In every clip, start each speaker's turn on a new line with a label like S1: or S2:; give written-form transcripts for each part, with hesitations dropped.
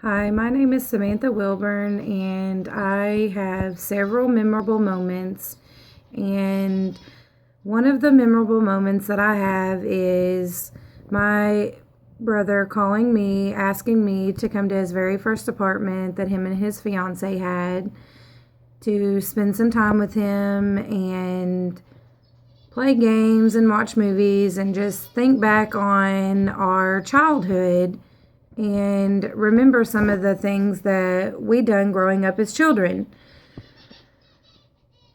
S1: Hi, my name is Samantha Wilburn, and I have several memorable moments. And one of the memorable moments that I have is my brother calling me, asking me to come to his very first apartment that him and his fiance had to spend some time with him and play games and watch movies and just think back on our childhood and remember some of the things that we done growing up as children.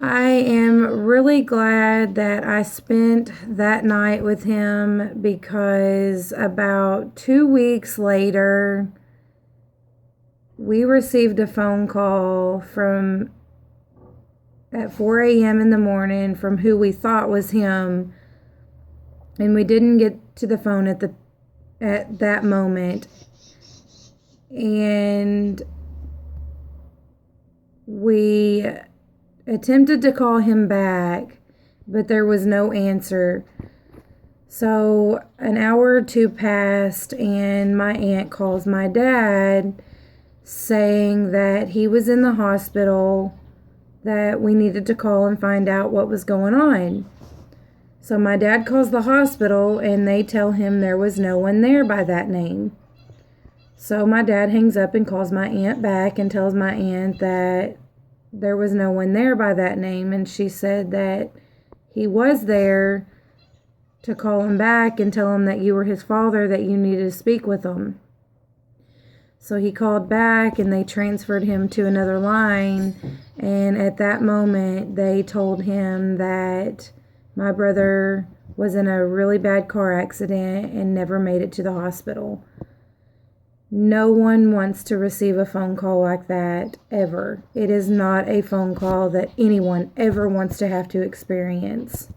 S1: I am really glad that I spent that night with him because about 2 weeks later, we received a phone call from at 4 a.m. in the morning from who we thought was him, and we didn't get to the phone at that moment. And we attempted to call him back, but there was no answer. So an hour or two passed, and my aunt calls my dad saying that he was in the hospital, that we needed to call and find out what was going on. So my dad calls the hospital, and they tell him there was no one there by that name. So my dad hangs up and calls my aunt back and tells my aunt that there was no one there by that name. And she said that he was there to call him back and tell him that you were his father, that you needed to speak with him. So he called back and they transferred him to another line. And at that moment, they told him that my brother was in a really bad car accident and never made it to the hospital. No one wants to receive a phone call like that ever. It is not a phone call that anyone ever wants to have to experience.